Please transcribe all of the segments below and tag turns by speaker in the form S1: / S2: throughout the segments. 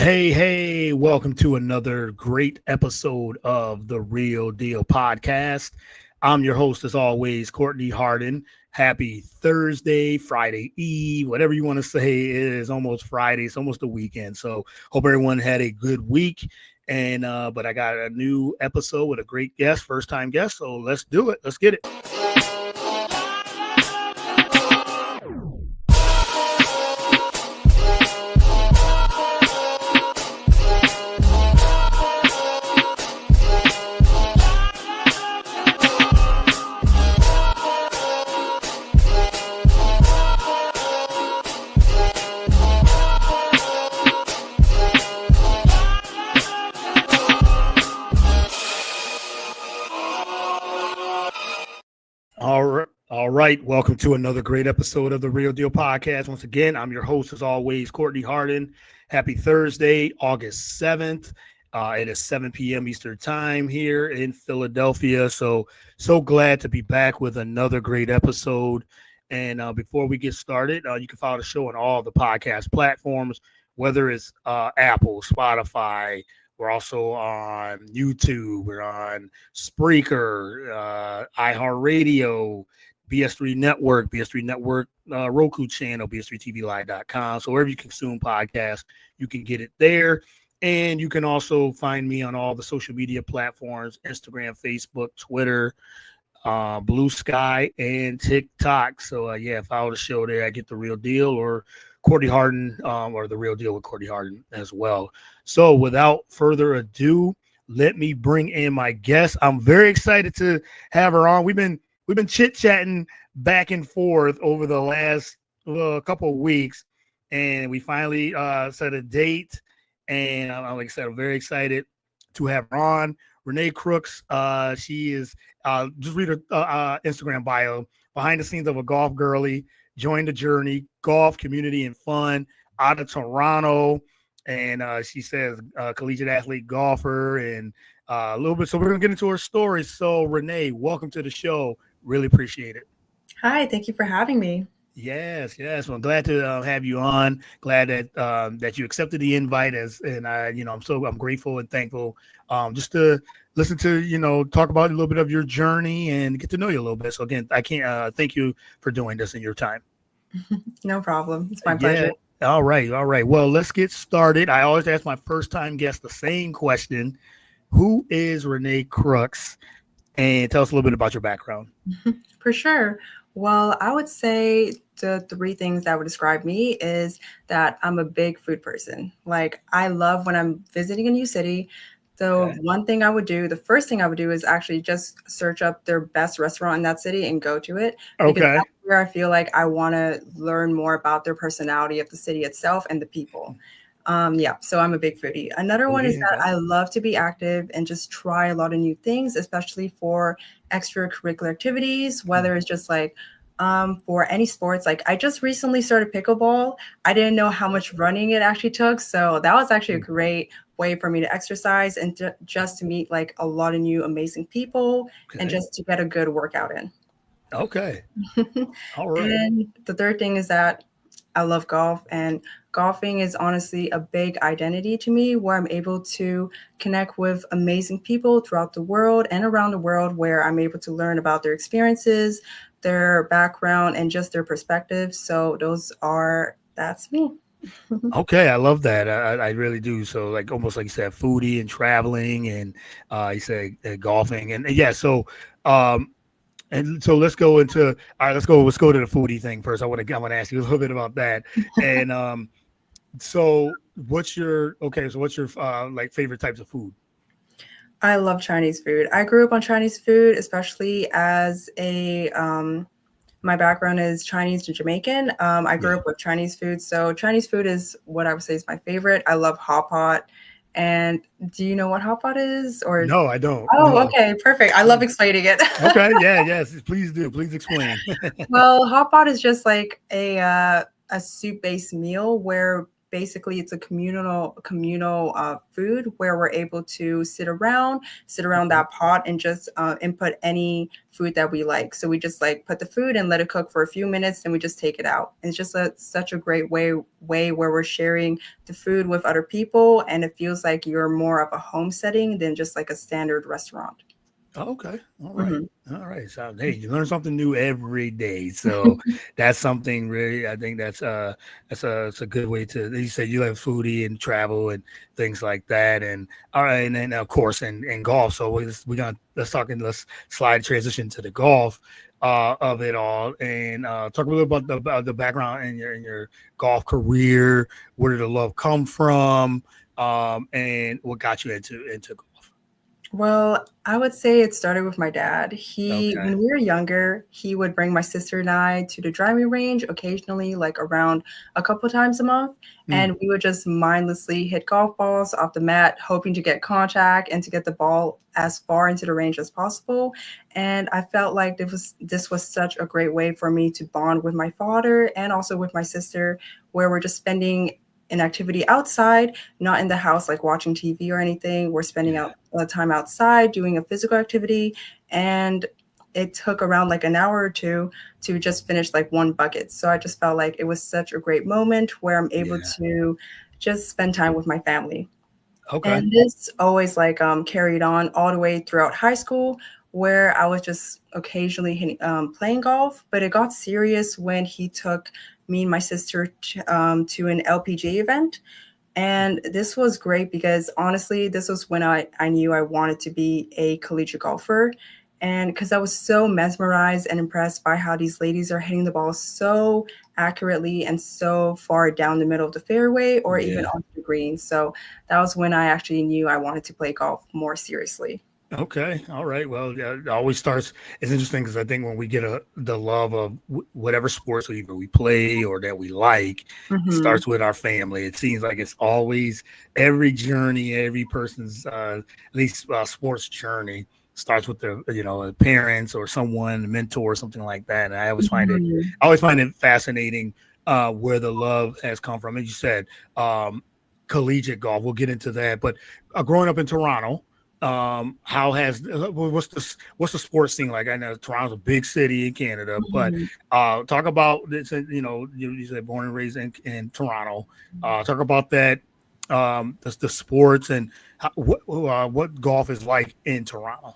S1: Hey, welcome to another great episode of the Real Deal Podcast. I'm your host, as always, Courtney Harden. Happy Thursday, Friday Eve, whatever you want to say. It is almost Friday. It's almost the weekend. So hope everyone had a good week. But I got a new episode with a great guest, first time guest. So let's do it. Let's get it. All right. Welcome to another great episode of the Real Deal Podcast. Once again, I'm your host, as always, Courtney Harden. Happy Thursday, August 7th. It is 7 p.m. Eastern time here in Philadelphia. So glad to be back with another great episode. And before we get started, you can follow the show on all the podcast platforms, whether it's Apple, Spotify. We're also on YouTube. We're on Spreaker, iHeartRadio, BS3 Network, Roku channel, BS3TVLive.com. So wherever you consume podcasts, you can get it there. And you can also find me on all the social media platforms, Instagram, Facebook, Twitter, Blue Sky, and TikTok. So, follow the show there. I Get the Real Deal or Courtney Harden, or The Real Deal with Courtney Harden as well. So without further ado, let me bring in my guest. I'm very excited to have her on. We've been chit-chatting back and forth over the last couple of weeks, and we finally set a date. And like I said, I'm very excited to have her on. Renee Crooks. She is just read her Instagram bio. Behind the scenes of a golf girly. Join the journey, golf, community, and fun out of Toronto. And she says collegiate athlete, golfer, and a little bit. So we're going to get into her story. So Renee, welcome to the show. Really appreciate it.
S2: Hi, thank you for having me.
S1: Yes. Well, I'm glad to have you on. Glad that you accepted the invite. I'm grateful and thankful just to listen to, talk about a little bit of your journey and get to know you a little bit. So again, I can't thank you for doing this in your time.
S2: No problem. It's my pleasure.
S1: All right. Well, let's get started. I always ask my first time guest the same question. Who is Renee Crooks? And tell us a little bit about your background.
S2: For sure. Well, I would say the three things that would describe me is that I'm a big food person. Like, I love when I'm visiting a new city. So the first thing I would do is actually just search up their best restaurant in that city and go to it. Because that's where I feel like I want to learn more about their personality of the city itself and the people. So I'm a big foodie. Another one is that I love to be active and just try a lot of new things, especially for extracurricular activities, whether it's just like for any sports. Like, I just recently started pickleball. I didn't know how much running it actually took. So that was actually a great way for me to exercise and just to meet like a lot of new amazing people and just to get a good workout in.
S1: Okay. All right.
S2: And the third thing is that I love golf, and golfing is honestly a big identity to me, where I'm able to connect with amazing people throughout the world and around the world, where I'm able to learn about their experiences, their background, and just their perspectives. So that's me.
S1: Okay, I love that. I really do. So, like, almost like you said, foodie and traveling, and you said golfing, and so let's go into. All right, let's go to the foodie thing first. I want to ask you a little bit about that. And so what's your like favorite types of food?
S2: I love Chinese food. I grew up on Chinese food, especially as my background is Chinese and Jamaican. I grew up with Chinese food. So Chinese food is what I would say is my favorite. I love hot pot. And do you know what hot pot is? Or
S1: no, I don't.
S2: Oh, no. Okay, perfect. I love explaining it.
S1: Okay, yes, please do. Please explain.
S2: Well, hot pot is just like a soup-based meal where basically it's a communal food where we're able to sit around
S1: Okay.
S2: that pot and just input any food that we like. So we just like put the food and let it cook for a few minutes, and we just take it out. And it's just such a great way where we're sharing the food with other people, and it feels like you're more of a home setting than just like a standard restaurant.
S1: Oh, okay. All right.
S2: Mhm.
S1: All right. So hey, you learn something new every day. So that's something really. I think that's a good way to. You say you have foodie and travel and things like that. And all right, and then of course and golf. So we're gonna let's slide transition to the golf of it all and talk a little about the background in your golf career. Where did the love come from? And what got you into golf?
S2: Well, I would say it started with my dad.
S1: Okay.
S2: When we were younger, he would bring my sister and I to the driving range occasionally, like around a couple times a month.
S1: Mm,
S2: And we would just mindlessly hit golf balls off the mat, hoping to get contact and to get the ball as far into the range as possible. And I felt like this was such a great way for me to bond with my father and also with my sister, where we're just spending an activity outside, not in the house, like watching TV or anything. We're spending
S1: yeah.
S2: out time outside doing a physical activity. And it took around like an hour or two to just finish like one bucket. So I just felt like it was such a great moment where I'm able
S1: Yeah.
S2: to just spend time with my family.
S1: Okay.
S2: And this always like carried on all the way throughout high school, where I was just occasionally playing golf. But it got serious when he took me and my sister to an LPG event. And this was great because honestly, this was when I knew I wanted to be a collegiate golfer. And because I was so mesmerized and impressed by how these ladies are hitting the ball so accurately and so far down the middle of the fairway or even
S1: Yeah.
S2: onto the green. So that was when I actually knew I wanted to play golf more seriously.
S1: Okay. All right. Well, yeah, it always starts. It's interesting because I think when we get the love of whatever sports either we play or that we like, it
S2: Hmm.
S1: starts with our family. It seems like it's always every journey, every person's at least sports journey starts with their parents or someone, a mentor, or something like that. And
S2: Hmm.
S1: I always find it fascinating where the love has come from. As you said, collegiate golf. We'll get into that, but growing up in Toronto. How has what's the sports scene like? I know Toronto's a big city in Canada, but
S2: Hmm.
S1: talk about this. You said born and raised in Toronto. Talk about that. The sports and what golf is like in Toronto.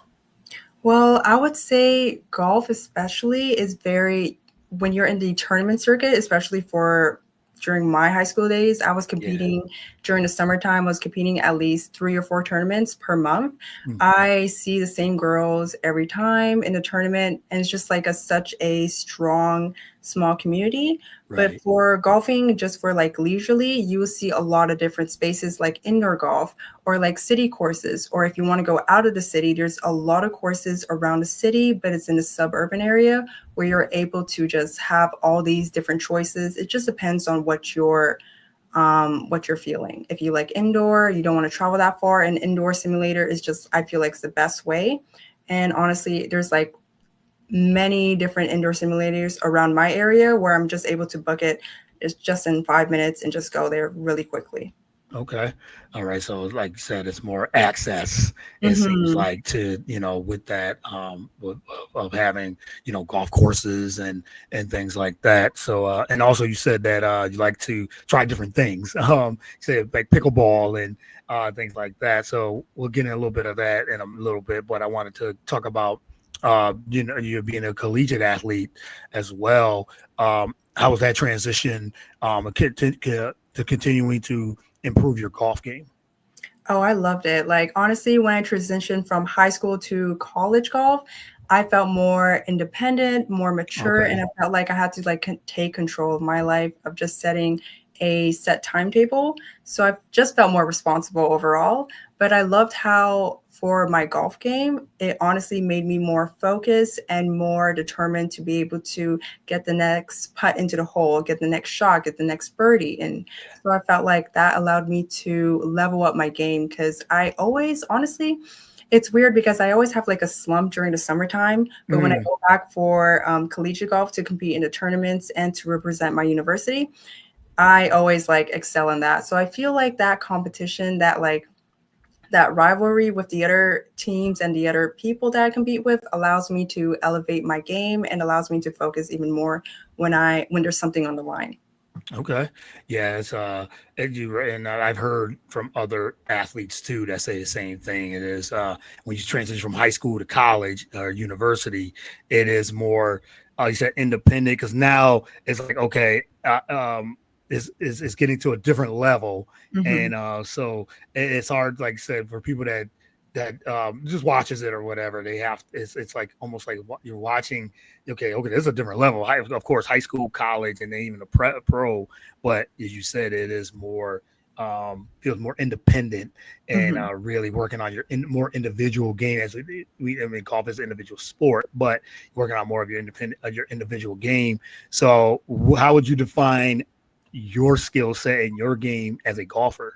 S2: Well, I would say golf, especially, is very, when you're in the tournament circuit, especially for during my high school days, I was
S1: Yeah.
S2: competing during the summertime, I was competing at least 3 or 4 tournaments per month.
S1: Mm,
S2: I see the same girls every time in the tournament, and it's just like such a strong, small community. But
S1: right.
S2: for golfing, just for like leisurely, you will see a lot of different spaces like indoor golf or like city courses. Or if you want to go out of the city, there's a lot of courses around the city, but it's in the suburban area where you're able to just have all these different choices. It just depends on what you're feeling. If you like indoor, you don't want to travel that far, an indoor simulator is just, I feel like, it's the best way. And honestly, there's like many different indoor simulators around my area where I'm just able to book it. It's just in 5 minutes and just go there really quickly.
S1: Okay. All right. So like you said, it's more access, it seems
S2: Hmm.
S1: like to, with that of having, golf courses and things like that. So and also you said that you like to try different things. You said like pickleball and things like that. So we'll get in a little bit of that in a little bit, but I wanted to talk about you being a collegiate athlete as well. How was that transition to continuing to improve your golf game?
S2: Oh, I loved it. Like, honestly, when I transitioned from high school to college golf, I felt more independent, more mature, and
S1: Okay.
S2: I felt like I had to like take control of my life of just setting a set timetable. So I just felt more responsible overall. But I loved how for my golf game, it honestly made me more focused and more determined to be able to get the next putt into the hole, get the next shot, get the next birdie. And so I felt like that allowed me to level up my game because I always, honestly, it's weird because I always have like a slump during the summertime. But when I
S1: Mm,
S2: go back for collegiate golf to compete in the tournaments and to represent my university, I always like excel in that. So I feel like that competition, that rivalry with the other teams and the other people that I compete with allows me to elevate my game and allows me to focus even more when there's something on the line.
S1: Okay. Yeah, it's and I've heard from other athletes too that say the same thing. It is when you transition from high school to college or university, it is more you said independent because now it's like okay, is getting to a different level,
S2: Hmm.
S1: and so it's hard, like I said, for people that just watches it or whatever. They have it's like almost like you're watching. Okay, there's a different level. Of course, high school, college, and then even the pro. But as you said, it is more feels more independent and
S2: Hmm.
S1: really working on your more individual game. As I mean, golf is an individual sport, but working on more of your individual game. So, how would you define your skill set and your game as a golfer?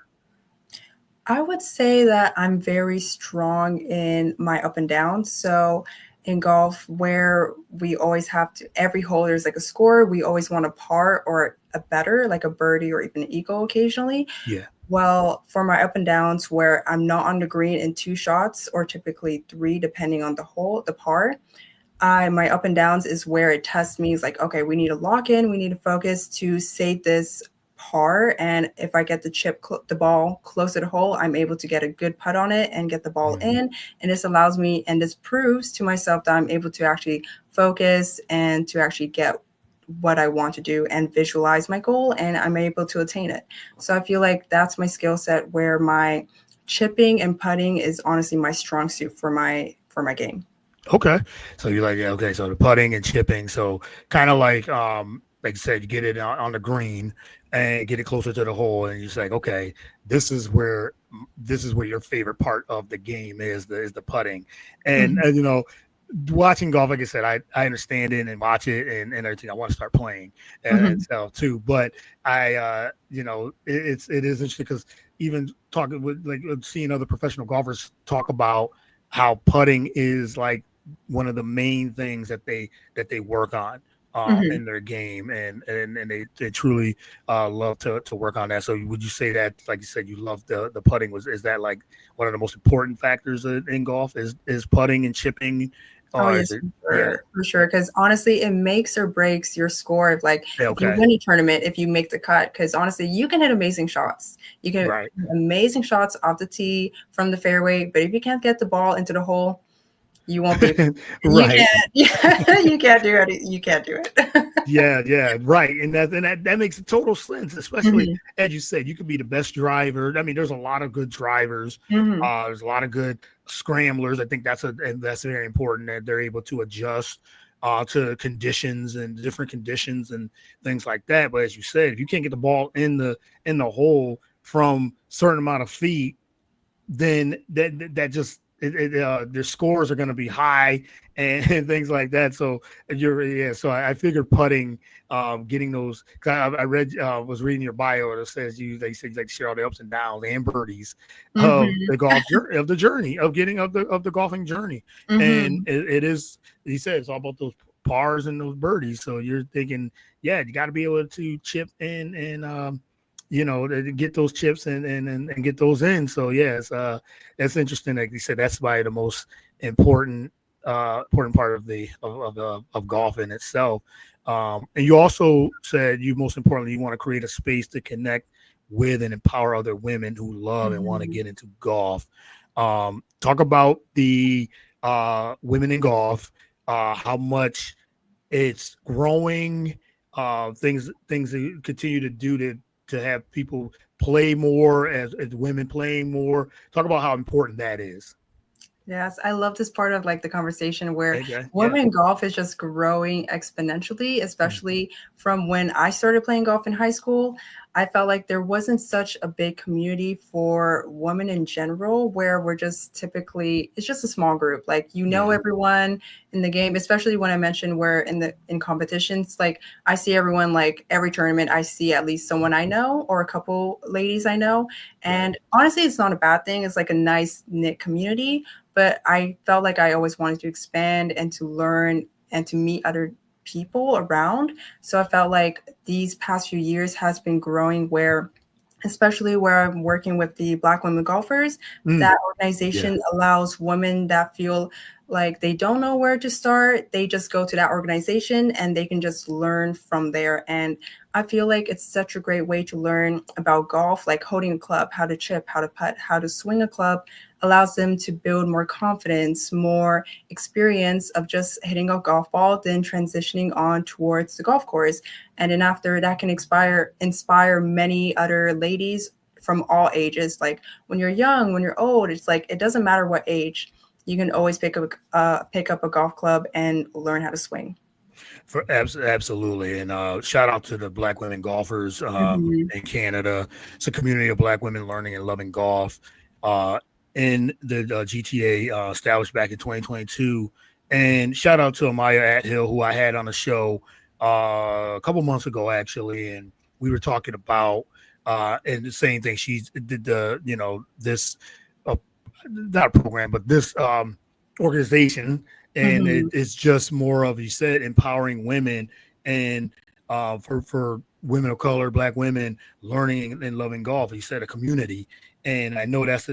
S2: I would say that I'm very strong in my up and downs. So in golf, where we always have to, every hole there's like a score, we always want a par or a better, like a birdie or even an eagle occasionally.
S1: Yeah.
S2: Well, for my up and downs, where I'm not on the green in two shots or typically three, depending on the hole, the par, I my up and downs is where it tests me. It's like, okay, we need to lock in, we need to focus to save this par. And if I get the ball close to the hole, I'm able to get a good putt on it and get the ball
S1: Mhm.
S2: in. And this allows me, and this proves to myself that I'm able to actually focus and to actually get what I want to do and visualize my goal, and I'm able to attain it. So I feel like that's my skill set where my chipping and putting is honestly my strong suit for my game.
S1: Okay. So you're like, yeah, okay. So the putting and chipping. So kind of like you said, you get it on the green and get it closer to the hole, and you're like, okay, this is where this is where your favorite part of the game is the putting,
S2: Mhm.
S1: and watching golf, like I said, I understand it and watch it and everything. I want to start playing and
S2: Mhm.
S1: so too, but I it is interesting because even talking with like seeing other professional golfers talk about how putting is like one of the main things that they work on
S2: Mhm.
S1: in their game, and they truly love to work on that. So would you say that, like you said, you love the putting? Is that like one of the most important factors in golf? Is putting and chipping,
S2: Oh
S1: or is
S2: yes,
S1: it? Yeah.
S2: for sure. Because honestly, it makes or breaks your score. If you
S1: Okay.
S2: win a tournament, if you make the cut, because honestly, you can hit amazing shots. You can hit
S1: Right.
S2: amazing shots off the tee from the fairway, but if you can't get the ball into the hole, you won't be. You
S1: Right.
S2: can't. You can't do it. You can't do it.
S1: Yeah, yeah, right, and that makes total sense. Especially
S2: Mhm.
S1: as you said, you could be the best driver. I mean, there's a lot of good drivers.
S2: Mhm.
S1: There's a lot of good scramblers. I think and that's very important that they're able to adjust to conditions and different conditions and things like that. But as you said, if you can't get the ball in the hole from certain amount of feet, then that just their scores are going to be high and things like that. So you're yeah. So I figured putting, getting those. 'Cause I read was reading your bio that says they say you like to share all the ups and downs and birdies of
S2: Mhm.
S1: the golf journey of the journey of getting of the golfing journey, and
S2: Mhm.
S1: it is. He said it's all about those pars and those birdies. So you're thinking, yeah, you got to be able to chip in and to get those chips and get those in. So yes, that's interesting. Like you said, that's probably the most important important part of golf in itself. And you also said you most importantly you want to create a space to connect with and empower other women who love and want to
S2: Mhm.
S1: get into golf. Talk about the women in golf, how much it's growing, things that you continue to do to have people play more as women playing more. Talk about how important that is.
S2: Yes, I love this part of like the conversation where
S1: Okay. Yeah.
S2: women in golf is just growing exponentially,
S1: Mhm.
S2: especially from when I started playing golf in high school. I felt like there wasn't such a big community for women in general, where we're just typically it's just a small group. Like you know
S1: Yeah.
S2: everyone in the game, especially when I mentioned we're in competitions. Like I see everyone like every tournament, I see at least someone I know or a couple ladies I know.
S1: Right.
S2: And honestly, it's not a bad thing. It's like a nice knit community, but I felt like I always wanted to expand and to learn and to meet other people around. So I felt like these past few years has been growing where, especially where I'm working with the Black women golfers,
S1: Mm,
S2: that
S1: yeah.
S2: organization allows women that feel like they don't know where to start. They just go to that organization and they can just learn from there. And I feel like it's such a great way to learn about golf, like holding a club, how to chip, how to putt, how to swing a club, allows them to build more confidence, more experience of just hitting a golf ball, then transitioning on towards the golf course. And then after that can inspire many other ladies from all ages. Like when you're young, when you're old, it's like it doesn't matter what age. You can always pick up a golf club and learn how to swing.
S1: Absolutely, and shout out to the Black women golfers
S2: Mhm.
S1: in Canada. It's a community of Black women learning and loving golf uh, in the GTA established back in 2022. And shout out to Amaya Athill, who I had on the show a couple months ago, actually, and we were talking about and the same thing. She did the this uh, not a program, but this organization, and
S2: Mhm.
S1: it's just more of, you said, empowering women, and for women of color, Black women learning and loving golf. You said a community, and I know that's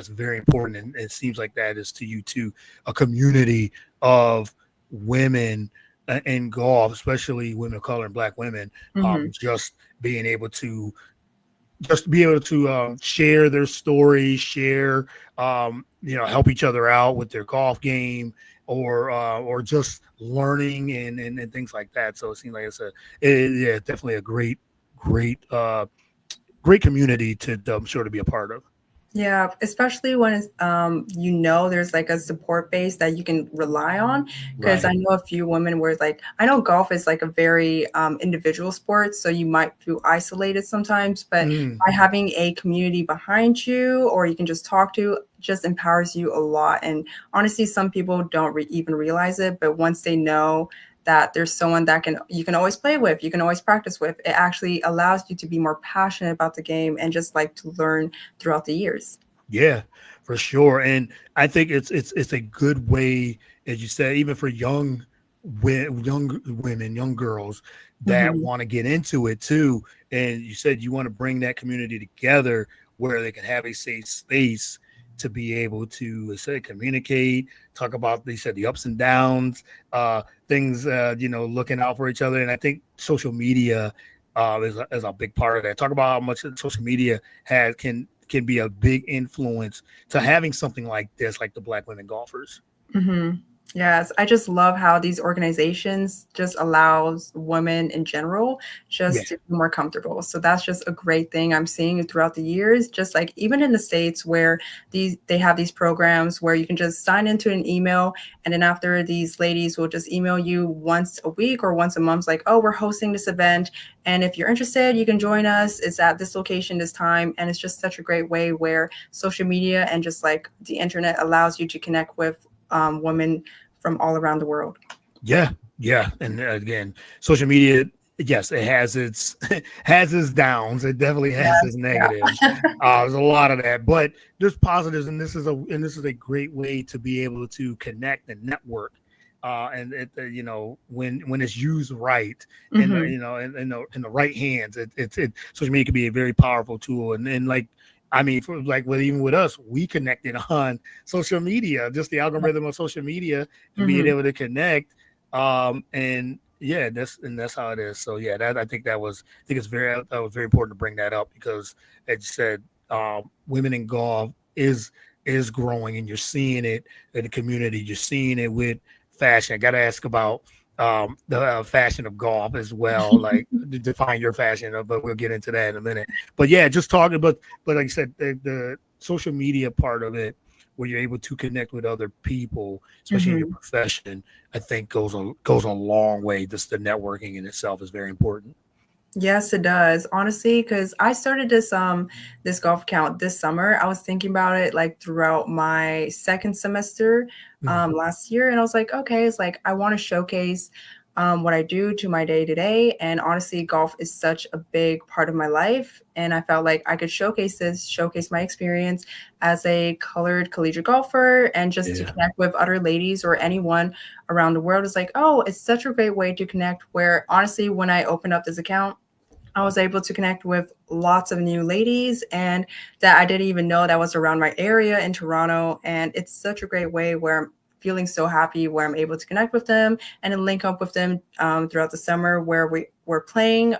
S1: very important, and it seems like that is to you too, a community of women in golf, especially women of color and Black women,
S2: Mhm.
S1: just being able to share their stories, share, help each other out with their golf game, or just learning and things like that. So it seems like yeah, definitely a great, great community to, I'm sure, to be a part of.
S2: Yeah, especially when it's, there's like a support base that you can rely on. Because I
S1: Right.
S2: know a few women where like I know golf is like a very individual sport, so you might feel isolated sometimes. But
S1: Mm,
S2: by having a community behind you, or you can just talk to, just empowers you a lot. And honestly, some people don't even realize it, but once they know that there's someone that you can always play with, you can always practice with, it actually allows you to be more passionate about the game and just like to learn throughout the years.
S1: yeah, for sure. And I think it's a good way, as you said, even for young women, young girls that
S2: Mhm,
S1: want to get into it too. And you said you want to bring that community together where they can have a safe space to be able to say communicate, talk about, they said, the ups and downs, things, looking out for each other. And I think social media is a big part of that. Talk about how much social media has can be a big influence to having something like this, like the Black women golfers.
S2: mhm. Yes, I just love how these organizations just allows women in general
S1: Yeah.
S2: just to be more comfortable. So that's just a great thing I'm seeing throughout the years. Just like even in the States where they have these programs where you can just sign into an email, and then after these ladies will just email you once a week or once a month, like, oh, we're hosting this event. And if you're interested, you can join us. It's at this location, this time. And it's just such a great way where social media and just like the internet allows you to connect with women from all around the world.
S1: Yeah, yeah, and again, social media, yes, it has its has its downs. It definitely has its
S2: Yes,
S1: negatives.
S2: yeah.
S1: There's a lot of that, but there's positives, and this is a great way to be able to connect and network. And when it's used right, and
S2: Mhm,
S1: in the right hands, social media can be a very powerful tool. And like, I mean, for like, with even with us, we connected on social media, just the algorithm of social media, and being
S2: mhm,
S1: able to connect. And yeah, that's how it is. So yeah, that I think that was very important to bring that up, because as you said, women in golf is growing, and you're seeing it in the community. You're seeing it with fashion. I got to ask about the fashion of golf as well, like define your fashion, but we'll get into that in a minute. But yeah, just talking, but like I said, the social media part of it, where you're able to connect with other people, especially in your
S2: mhm.
S1: profession, I think goes a long way. Just the networking in itself is very important.
S2: Yes, it does. Honestly, because I started this golf account this summer. I was thinking about it like throughout my second semester
S1: Mhm.
S2: last year, and I was like, okay, it's like I want to showcase what I do to my day to day. And honestly, golf is such a big part of my life. And I felt like I could showcase my experience as a colored collegiate golfer and just to
S1: Yeah.
S2: connect with other ladies or anyone around the world. Is like, oh, it's such a great way to connect. Where honestly, when I opened up this account, I was able to connect with lots of new ladies and that I didn't even know that was around my area in Toronto. And it's such a great way where I'm feeling so happy where I'm able to connect with them and then link up with them throughout the summer where we're playing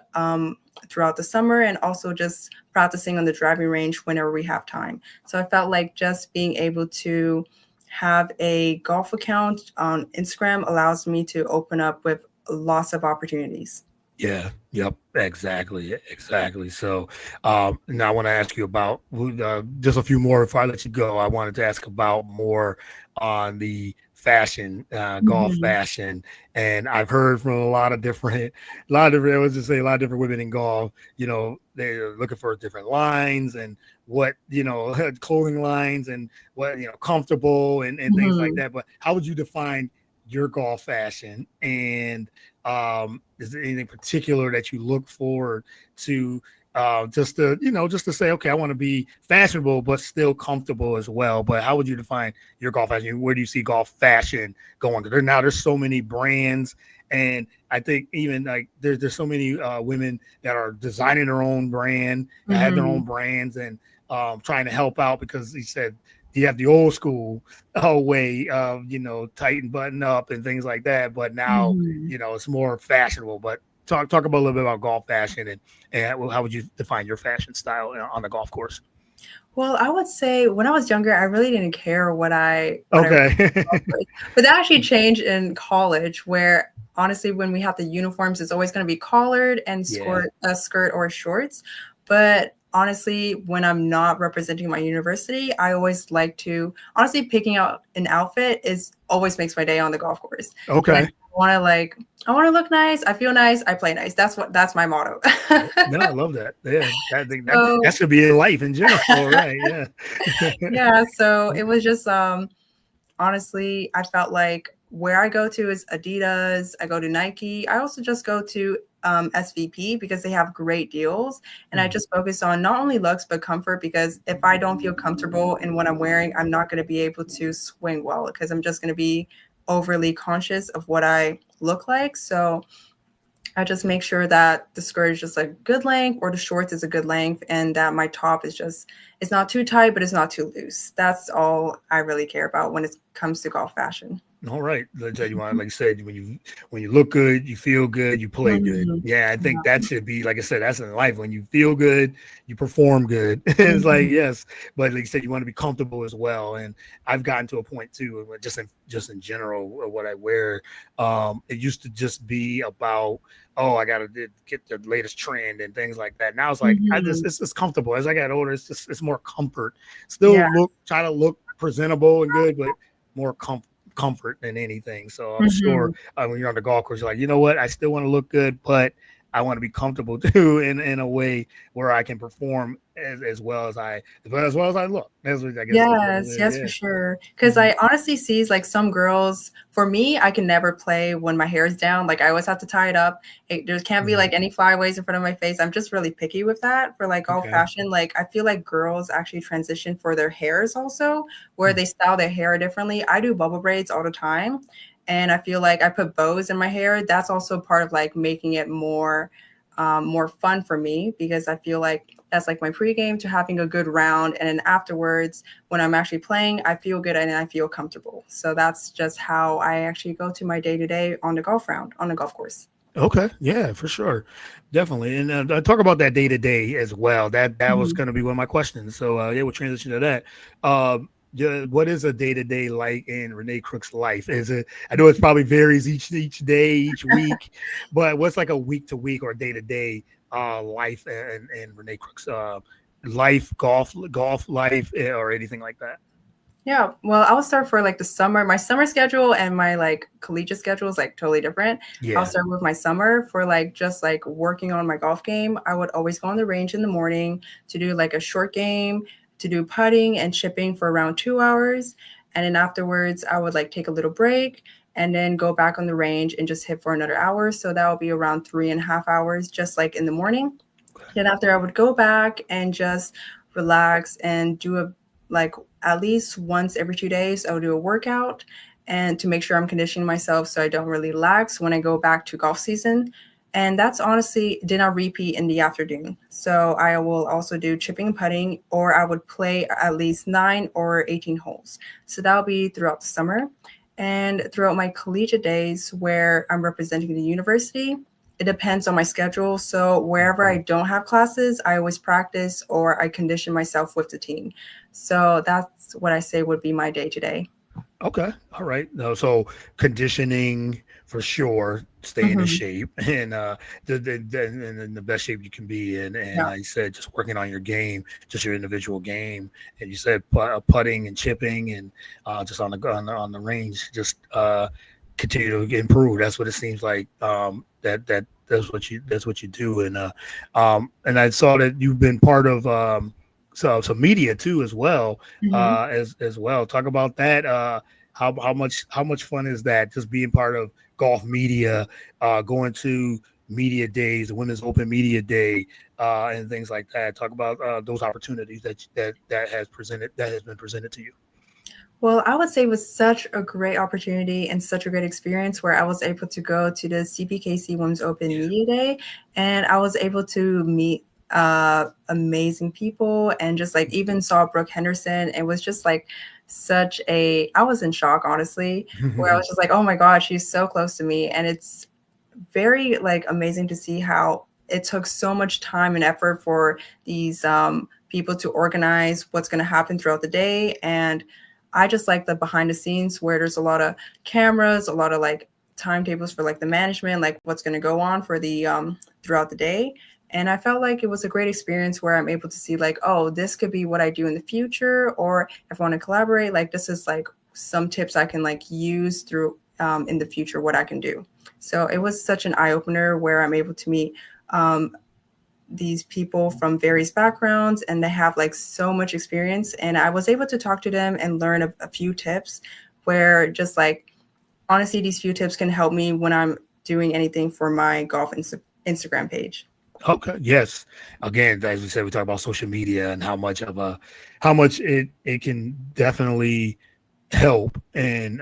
S2: throughout the summer and also just practicing on the driving range whenever we have time. So I felt like just being able to have a golf account on Instagram allows me to open up with lots of opportunities.
S1: Yeah. Yep. Exactly. Exactly. So, now I want to ask you about just a few more before I let you go. I wanted to ask about more on the fashion, golf
S2: Mhm.
S1: fashion, and I've heard from a lot of different. I was just say a lot of different women in golf. They're looking for different lines and what clothing lines and what comfortable and things like
S2: Mhm.
S1: that. But how would you define your golf fashion and is there anything particular that you look forward to just to say, okay, I want to be fashionable but still comfortable as well? But how would you define your golf fashion? Where do you see golf fashion going? There's so many brands, and I think even like there's so many women that are designing their own brand, that have their own
S2: Mhm.
S1: brands, and trying to help out because he said you have the old school way of tighten button up and things like that, but now
S2: Mhm.
S1: it's more fashionable. But talk about a little bit about golf fashion and how would you define your fashion style on the golf course?
S2: Well, I would say when I was younger, I really didn't care what I
S1: Okay.
S2: with. But that actually changed in college where honestly when we have the uniforms it's always going to be collared and
S1: Yeah.
S2: skirt or shorts. But honestly, when I'm not representing my university, I always like to honestly picking out an outfit is always makes my day on the golf course. Like
S1: Okay.
S2: I want to look nice, I feel nice, I play nice. That's my motto.
S1: No, I love that. Yeah, I think that
S2: So
S1: should be in life in general, right? Yeah.
S2: yeah, so it was just honestly, I felt like where I go to is Adidas, I go to Nike. I also just go to SVP because they have great deals. And I
S1: Mm.
S2: just focus on not only looks, but comfort because if I don't feel comfortable in what I'm wearing, I'm not going to be able to swing well because I'm just going to be overly conscious of what I look like. So I just make sure that the skirt is just a good length or the shorts is a good length and that my top is just it's not too tight, but it's not too loose. That's all I really care about when it comes to golf fashion.
S1: All right. Let's say you want, like you said, when you look good, you feel good, you play good.
S2: Mhm.
S1: Yeah, I think
S2: Yeah.
S1: that should be, like I said, that's in life. When you feel good, you perform good. It's like,
S2: Mhm.
S1: yes, but like you said, you want to be comfortable as well. And I've gotten to a point too, just in general, what I wear. It used to just be about, oh, I gotta get the latest trend and things like that. Now it's like
S2: Mhm.
S1: it's comfortable. As I got older, it's more comfort.
S2: Yeah.
S1: Still try to look presentable and good, but more comfort than anything. So I'm sure
S2: Mhm.
S1: when you're on the golf course, you're like, you know what, I still want to look good, but I want to be comfortable too in a way where I can perform as well as I look. That's what I guess is what
S2: Yes,
S1: it
S2: yes,
S1: is.
S2: for sure.
S1: Yeah.
S2: Because I honestly sees like some girls for me, I can never play when my hair is down. Like I always have to tie it up. There can't be
S1: Mhm.
S2: like any flyaways in front of my face. I'm just really picky with that for like all
S1: Okay.
S2: fashion. Like I feel like girls actually transition for their hairs also, where
S1: Mm.
S2: they style their hair differently. I do bubble braids all the time. And I feel like I put bows in my hair. That's also part of like making it more fun for me because I feel like that's like my pregame to having a good round. And then afterwards, when I'm actually playing, I feel good and I feel comfortable. So that's just how I actually go to my day to day on the golf round, on the golf course.
S1: Okay, yeah, for sure, definitely. And talk about that day to day as well. That was
S2: Mhm.
S1: going to be one of my questions. So yeah, we'll transition to that. Yeah, what is a day to day like in Renee Crook's life? Is it? I know it probably varies each day, each week, but what's like a week to week or day to day life and Renee Crook's life, golf life, or anything like that?
S2: Yeah, well, I'll start for like the summer. My summer schedule and my like collegiate schedule is like totally different. I'll
S1: Yeah.
S2: start with my summer for like just like working on my golf game. I would always go on the range in the morning to do like a short game, to do putting and chipping for around 2 hours. And then afterwards, I would like take a little break and then go back on the range and just hit for another hour. So that would be around 3.5 hours, just like in the morning. Then after I would go back and just relax and do a like at least once every 2 days, I would do a workout and to make sure I'm conditioning myself so I don't really relax when I go back to golf season. And that's honestly did not repeat in the afternoon. So I will also do chipping and putting, or I would play at least 9 or 18 holes. So that'll be throughout the summer. And throughout my collegiate days where I'm representing the university, it depends on my schedule. So wherever I don't have classes, I always practice or I condition myself with the team. So that's what I say would be my day to day.
S1: Okay. All right. No, so conditioning for sure, staying in
S2: Mhm.
S1: shape and and in the best shape you can be in. And
S2: Yeah.
S1: like you said, just working on your game, just your individual game. And you said putting and chipping and just on the range, just continue to improve. That's what it seems like. That's what you do. And I saw that you've been part of some media too as well
S2: Mhm.
S1: as well. Talk about that. How much fun is that? Just being part of golf media, going to media days, the Women's Open Media Day, and things like that. Talk about those opportunities that has been presented to you.
S2: Well, I would say it was such a great opportunity and such a great experience where I was able to go to the CPKC Women's Open
S1: Yeah.
S2: Media Day and I was able to meet amazing people and just like even saw Brooke Henderson. It was just like I was in shock, honestly, where I was just like, oh my God, she's so close to me. And it's very like amazing to see how it took so much time and effort for these people to organize what's going to happen throughout the day. And I just like the behind the scenes where there's a lot of cameras, a lot of like timetables for like the management, like what's going to go on for the throughout the day. And I felt like it was a great experience where I'm able to see like, oh, this could be what I do in the future, or if I want to collaborate, like this is like some tips I can like use through in the future what I can do. So it was such an eye opener where I'm able to meet um, these people from various backgrounds and they have like so much experience. And I was able to talk to them and learn a few tips where just like, honestly, these few tips can help me when I'm doing anything for my golf Instagram page.
S1: Okay. Yes. Again, as we said, we talk about social media and how much it can definitely help and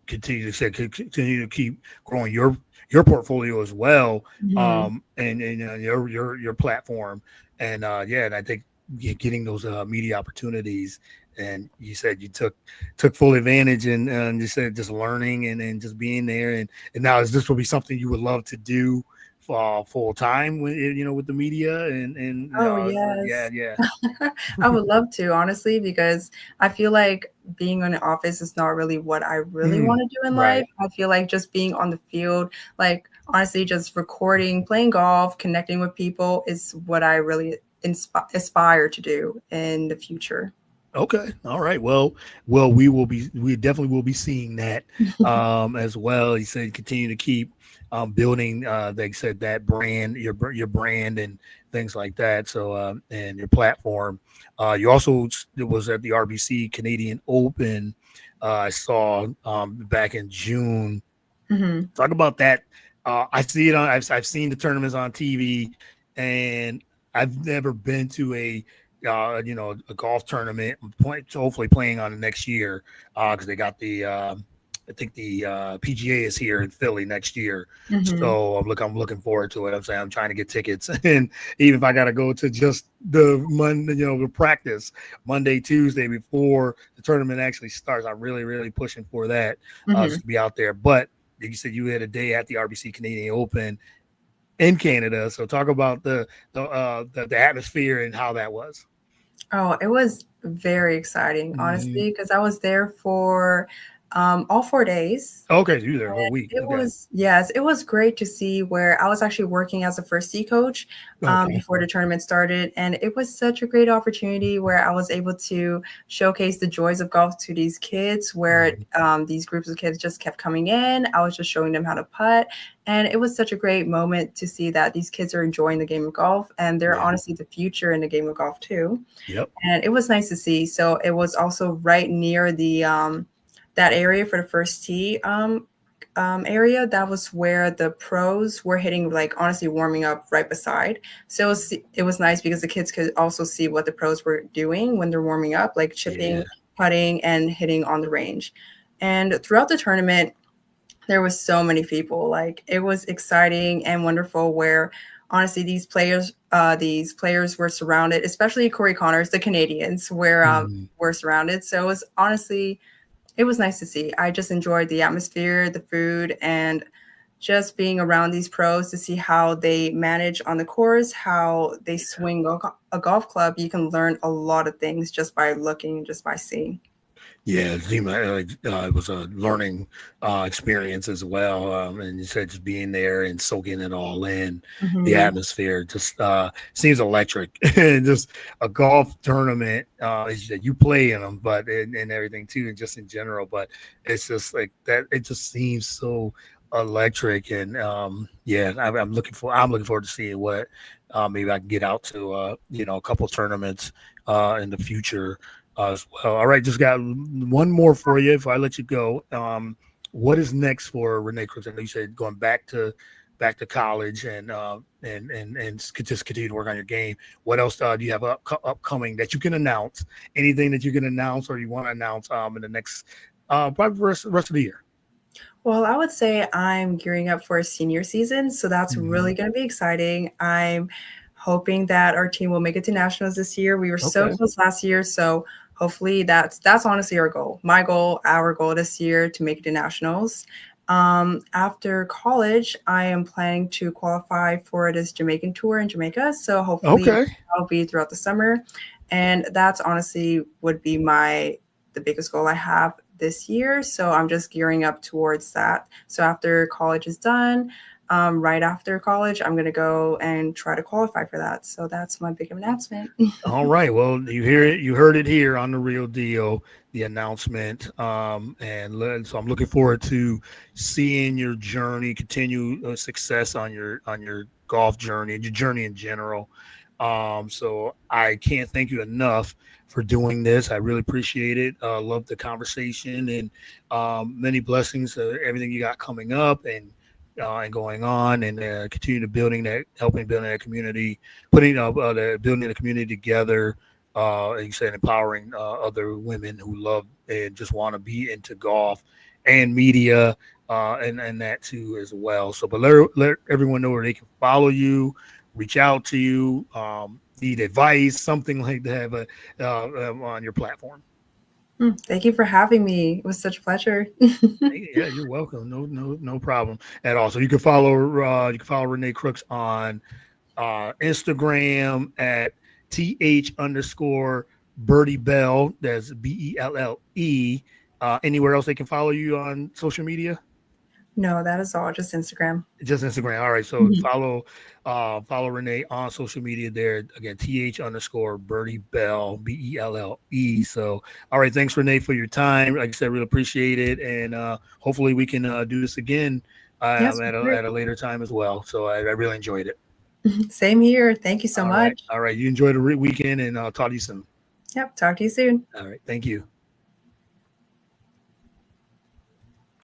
S1: continue to keep growing your portfolio as well,
S2: Mhm.
S1: and your platform, and yeah, and I think getting those media opportunities, and you said you took full advantage, and you said just learning and just being there, and now is this will be something you would love to do for full time with with the media and
S2: Oh,
S1: yeah,
S2: yes.
S1: yeah.
S2: I would love to, honestly, because I feel like being in an office is not really what I really
S1: Mhm.
S2: want to do in
S1: Right.
S2: life. I feel like just being on the field, like honestly, just recording, playing golf, connecting with people is what I really aspire to do in the future.
S1: Okay. All right. We definitely will be seeing that as well. He said continue to keep building, they said that brand, your brand and things like that. So, and your platform. You also it was at the RBC Canadian Open. I saw back in June.
S2: Mhm.
S1: Talk about that. I see it on. I've seen the tournaments on TV, and I've never been to a golf tournament. Hopefully playing on it next year because they got I think the PGA is here in Philly next year.
S2: Mhm.
S1: So I'm looking forward to it. I'm saying I'm trying to get tickets, and even if I got to go to just the Monday, the practice Monday, Tuesday before the tournament actually starts, I'm really pushing for that just
S2: Mhm.
S1: to be out there. But you said you had a day at the RBC Canadian Open in Canada. So talk about the atmosphere and how that was.
S2: Oh, it was very exciting,
S1: Mhm.
S2: honestly, because I was there for all 4 days.
S1: Okay, so you were there a whole week.
S2: It
S1: Okay.
S2: was yes, it was great to see where I was actually working as a first tee coach
S1: Okay.
S2: before the tournament started, and it was such a great opportunity where I was able to showcase the joys of golf to these kids. Where
S1: Mhm.
S2: these groups of kids just kept coming in, I was just showing them how to putt, and it was such a great moment to see that these kids are enjoying the game of golf, and they're
S1: Yeah.
S2: honestly the future in the game of golf too.
S1: Yep.
S2: And it was nice to see. So it was also right near that area for the first tee area, that was where the pros were hitting, like honestly warming up right beside. So it was nice because the kids could also see what the pros were doing when they're warming up, like chipping,
S1: Yeah.
S2: putting, and hitting on the range. And throughout the tournament, there was so many people. Like it was exciting and wonderful. Where honestly, these players were surrounded, especially Corey Connors, the Canadians,
S1: Mhm.
S2: were surrounded. So it was nice to see. I just enjoyed the atmosphere, the food, and just being around these pros to see how they manage on the course, how they swing a golf club. You can learn a lot of things just by looking, just by seeing.
S1: Yeah, it seemed like it was a learning experience as well. And you said just being there and soaking it all in, the
S2: Hmm.
S1: atmosphere just seems electric. And just a golf tournament, as you play in them, but and everything too, and just in general. But it's just like that. It just seems so electric, and yeah, I'm looking forward to seeing what maybe I can get out to a couple tournaments in the future as well. All right, just got one more for you. If I let you go, what is next for Renee Crooks? I know you said going back to college and just continue to work on your game. What else do you have upcoming that you can announce? Anything that you can announce or you want to announce in the next probably rest of the year?
S2: Well, I would say I'm gearing up for a senior season, so that's
S1: Mhm.
S2: really going to be exciting. I'm hoping that our team will make it to nationals this year. We were so
S1: Okay.
S2: close last year, so hopefully that's honestly our goal. My goal, our goal this year to make it to nationals. After college, I am planning to qualify for this Jamaican tour in Jamaica, so hopefully
S1: Okay.
S2: I'll be throughout the summer, and that's honestly would be my the biggest goal I have this year. So I'm just gearing up towards that. So after college is done, right after college, I'm going to go and try to qualify for that. So that's my big announcement.
S1: All right. Well, you hear it. You heard it here on the Real Deal, the announcement. So I'm looking forward to seeing your journey, continue success on your golf journey, your journey in general. So I can't thank you enough for doing this. I really appreciate it. Love the conversation and many blessings. Everything you got coming up and going on and continue to helping building that community putting building a community together. Like you said, empowering other women who love and just want to be into golf and media, and that too as well. So, but let everyone know where they can follow you, reach out to you, need advice, something like that, but on your platform.
S2: Thank you for having me. It was such a pleasure.
S1: Hey, yeah, you're welcome. No problem at all. So you can follow Renee Crooks on Instagram at th underscore Birdie Bell. That's Belle. Anywhere else they can follow you on social media?
S2: No, that is all. Just Instagram.
S1: Just Instagram. All right. So follow Renee on social media there. Again, th underscore Birdie Bell, Belle. So all right, thanks Renee for your time. Like I said, really appreciate it. And hopefully we can do this again
S2: Yes, for sure.
S1: at a later time as well. So I really enjoyed it.
S2: Same here. Thank you so
S1: All right.
S2: much.
S1: All right. You enjoy the weekend and I'll talk to you soon.
S2: Yep. Talk to you soon.
S1: All right. Thank you.